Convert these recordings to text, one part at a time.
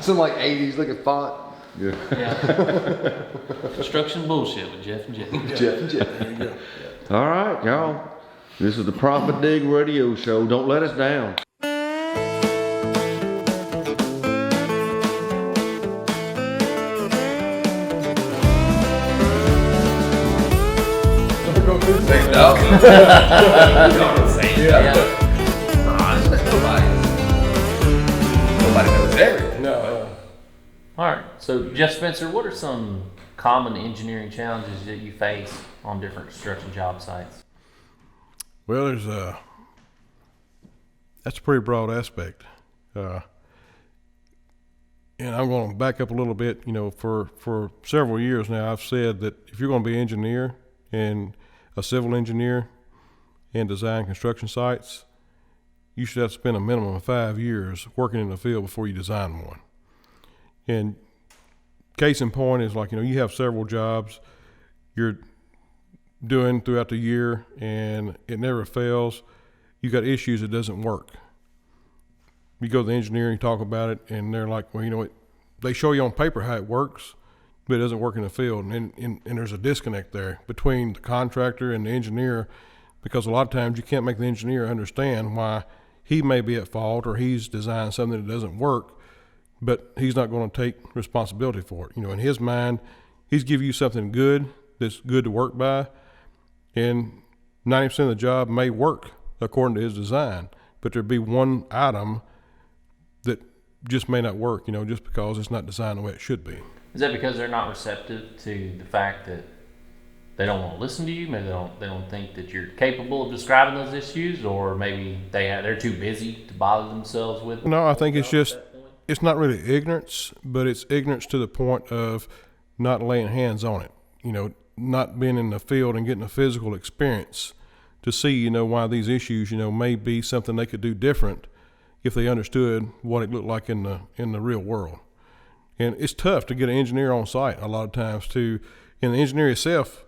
Some like 80s looking font. Yeah. Construction bullshit with Jeff and Jeff. Jeff and Jeff. There you go. All right, y'all. This is the ProfitDig Radio Show. Don't let us down. Nobody knows everything. No. All right. So, Jeff Spencer, what are some common engineering challenges that you face on different construction job sites? Well, that's a pretty broad aspect. And I'm going to back up a little bit. For several years now, I've said that if you're going to be an engineer and a civil engineer and design construction sites, you should have to spend a minimum of 5 years working in the field before you design one. And case in point is you have several jobs you're doing throughout the year and it never fails. You got issues, it doesn't work. You go to the engineer and you talk about it and they're like, well, they show you on paper how it works, but it doesn't work in the field. And there's a disconnect there between the contractor and the engineer, because a lot of times you can't make the engineer understand why he may be at fault or he's designed something that doesn't work, but he's not going to take responsibility for it. In his mind, he's giving you something good that's good to work by, and 90% of the job may work according to his design, but there'd be one item that just may not work, just because it's not designed the way it should be. Is that because they're not receptive to the fact that they don't want to listen to you? Maybe they don't think that you're capable of describing those issues, or maybe they're too busy to bother themselves with it? No, I think it's not really ignorance, but it's ignorance to the point of not laying hands on it. Not being in the field and getting a physical experience to see, why these issues, may be something they could do different if they understood what it looked like in the real world. And it's tough to get an engineer on site a lot of times too. And the engineer itself,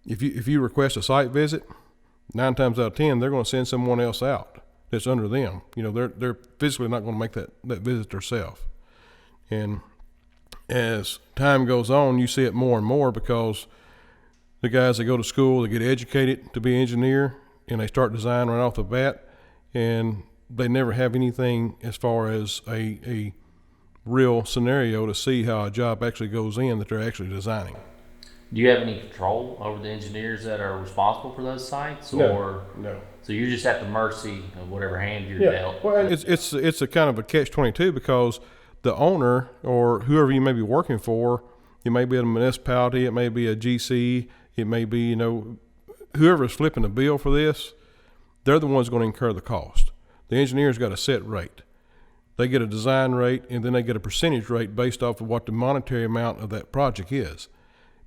if you request a site visit, 9 times out of 10, they're going to send someone else out that's under them. They're physically not going to make that visit themselves. And as time goes on, you see it more and more, because the guys that go to school, they get educated to be an engineer, and they start design right off the bat, and they never have anything as far as a real scenario to see how a job actually goes in that they're actually designing. Do you have any control over the engineers that are responsible for those sites? No. So you're just at the mercy of whatever hand you're dealt? Well, it's a kind of a catch-22, because the owner or whoever you may be working for, it may be a municipality, it may be a GC, it may be, whoever is flipping the bill for this, they're the ones going to incur the cost. The engineer's got a set rate. They get a design rate, and then they get a percentage rate based off of what the monetary amount of that project is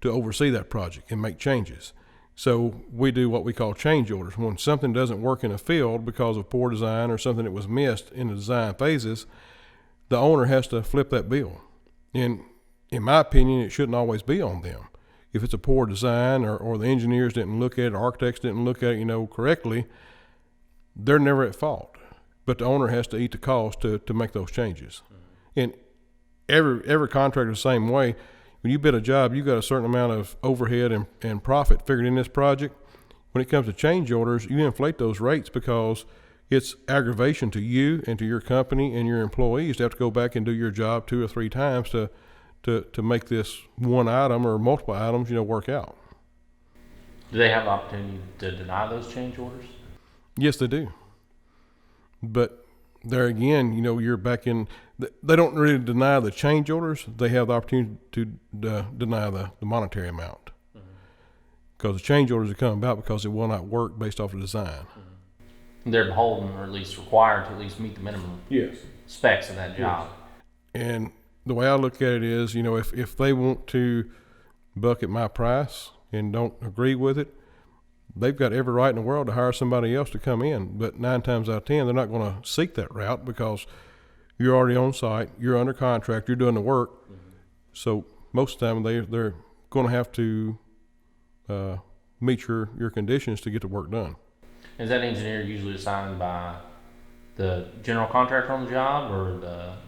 to oversee that project and make changes. So we do what we call change orders. When something doesn't work in a field because of poor design or something that was missed in the design phases, the owner has to flip that bill. And in my opinion, it shouldn't always be on them. If it's a poor design or the engineers didn't look at it, or architects didn't look at it, correctly, they're never at fault. But the owner has to eat the cost to make those changes. And every contractor is the same way. When you bid a job, you got a certain amount of overhead and profit figured in this project. When it comes to change orders, you inflate those rates because it's aggravation to you and to your company and your employees to have to go back and do your job 2 or 3 times to make this one item or multiple items, work out. Do they have the opportunity to deny those change orders? Yes, they do. But there again, you're back in, they don't really deny the change orders. They have the opportunity to deny the monetary amount. Because the change orders are coming about because it will not work based off of design. They're beholden, or at least required to at least meet the minimum specs of that job. And the way I look at it is, if they want to bucket my price and don't agree with it, they've got every right in the world to hire somebody else to come in. But 9 times out of 10, they're not going to seek that route because you're already on site, you're under contract, you're doing the work. So most of the time they're going to have to meet your conditions to get the work done. Is that engineer usually assigned by the general contractor on the job or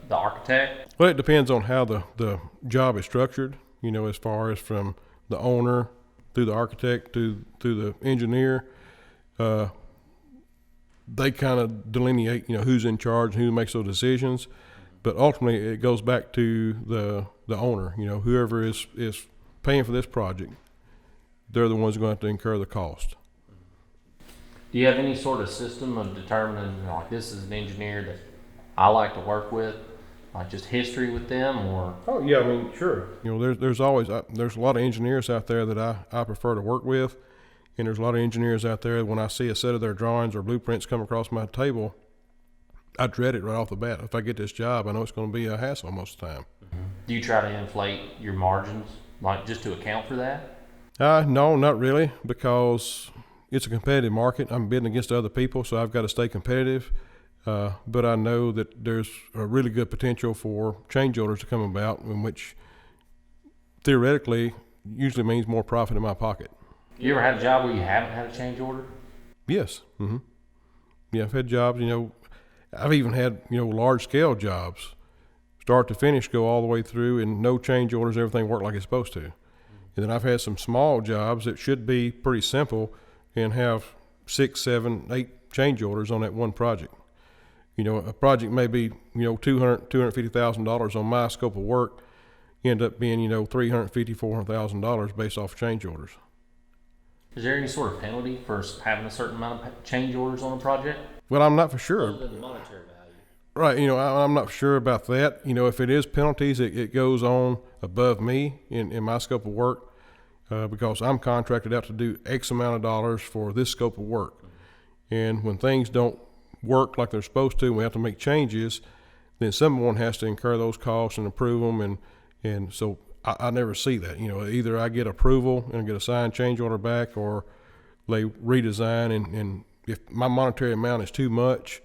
the architect? Well, it depends on how the job is structured, as far as from the owner through the architect to the engineer. They kind of delineate, who's in charge and who makes those decisions. But ultimately, it goes back to the owner, whoever is paying for this project. They're the ones who are going to have to incur the cost. Do you have any sort of system of determining, like, this is an engineer that I like to work with, like just history with them, or? Oh yeah, I mean, sure. There's always there's a lot of engineers out there that I prefer to work with, and there's a lot of engineers out there when I see a set of their drawings or blueprints come across my table, I dread it right off the bat. If I get this job, I know it's going to be a hassle most of the time. Mm-hmm. Do you try to inflate your margins, like just to account for that? No, not really, because it's a competitive market. I'm bidding against other people, so I've got to stay competitive. But I know that there's a really good potential for change orders to come about, in which theoretically usually means more profit in my pocket. You ever had a job where you haven't had a change order? Yes. Mm-hmm. Yeah, I've had jobs, I've even had, large scale jobs, start to finish, go all the way through, and no change orders, everything worked like it's supposed to. And then I've had some small jobs that should be pretty simple and have 6, 7, 8 change orders on that one project. A project may be, $250,000 on my scope of work, end up being, $350,000, $400,000 based off change orders. Is there any sort of penalty for having a certain amount of change orders on a project? Well, I'm not for sure. Other than the monetary value. Right, I'm not sure about that. If it is penalties, it goes on above me in my scope of work, because I'm contracted out to do X amount of dollars for this scope of work. And when things don't work like they're supposed to, and we have to make changes, then someone has to incur those costs and approve them. And so I never see that. Either I get approval and get a signed change order back, or they redesign, and if my monetary amount is too much,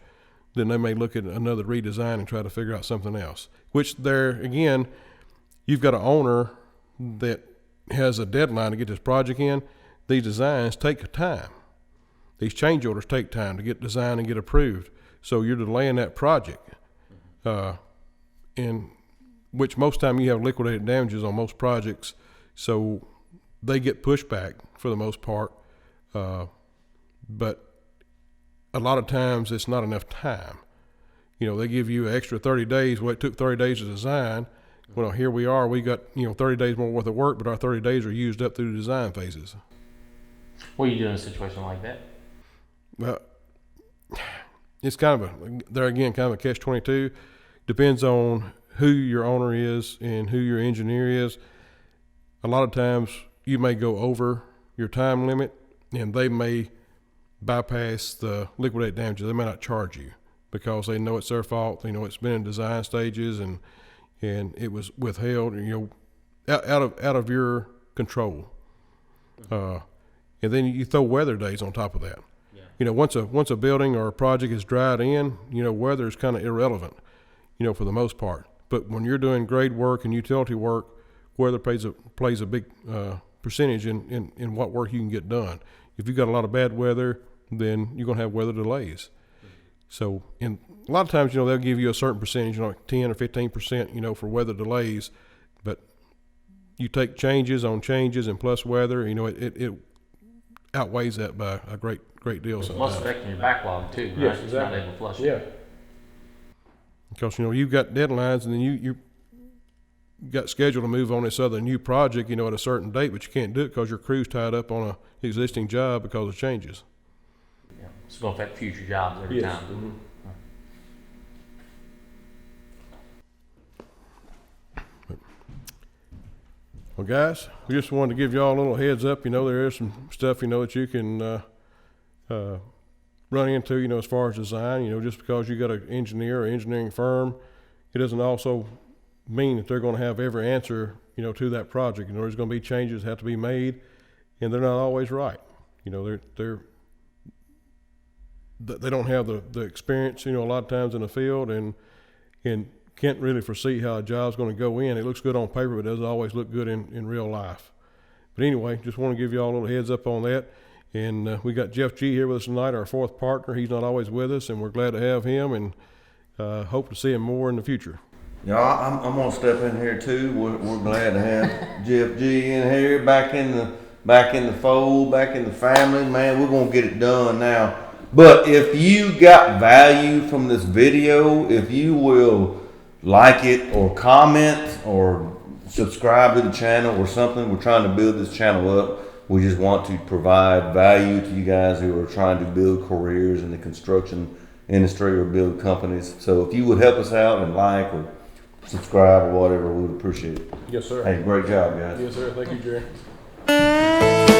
then they may look at another redesign and try to figure out something else. Which there, again, you've got an owner that has a deadline to get this project in. These designs take time. These change orders take time to get designed and get approved. So you're delaying that project. In which most time you have liquidated damages on most projects. So they get pushed back for the most part. But a lot of times it's not enough time. They give you an extra 30 days. Well, it took 30 days to design. Well, here we are. We got 30 days more worth of work, but our 30 days are used up through the design phases. What do you do in a situation like that? Well, it's kind of a catch-22. Depends on who your owner is and who your engineer is. A lot of times you may go over your time limit, and they may bypass the liquidated damages. They may not charge you because they know it's their fault. They know it's been in design stages and it was withheld, out of your control. And then you throw weather days on top of that. Yeah. Once a building or a project is dried in, weather is kind of irrelevant, for the most part. But when you're doing grade work and utility work, weather plays a big percentage in what work you can get done. If you've got a lot of bad weather, then you're going to have weather delays. So, a lot of times, they'll give you a certain percentage, like 10 or 15%, for weather delays. But you take changes on changes and plus weather, it outweighs that by a great deal. It must affect your backlog too, right? Yes, exactly. It's not able to flush yeah. it. Because, you've got deadlines, and then you got scheduled to move on this other new project, at a certain date, but you can't do it because your crew's tied up on a existing job because of changes. Yeah. It's going to affect future jobs every time. Mm-hmm. Well, guys, we just wanted to give y'all a little heads up. There is some stuff, that you can run into, as far as design. Just because you got an engineer or engineering firm, it doesn't also mean that they're going to have every answer, to that project. There's going to be changes that have to be made, and they're not always right. They don't have the experience, a lot of times in the field, and can't really foresee how a job's going to go in. It looks good on paper, but it doesn't always look good in real life. But anyway, just want to give you all a little heads up on that. And we got Jeff G here with us tonight, our fourth partner. He's not always with us, and we're glad to have him, and hope to see him more in the future. Y'all, I'm gonna step in here too. We're glad to have Jeff G in here, back in the fold, back in the family. Man, we're gonna get it done now. But if you got value from this video, if you will like it or comment or subscribe to the channel or something, we're trying to build this channel up. We just want to provide value to you guys who are trying to build careers in the construction industry or build companies. So if you would help us out and like or subscribe or whatever, we would appreciate it. Yes, sir. Hey, great job, guys. Yes, sir. Thank you, Jerry.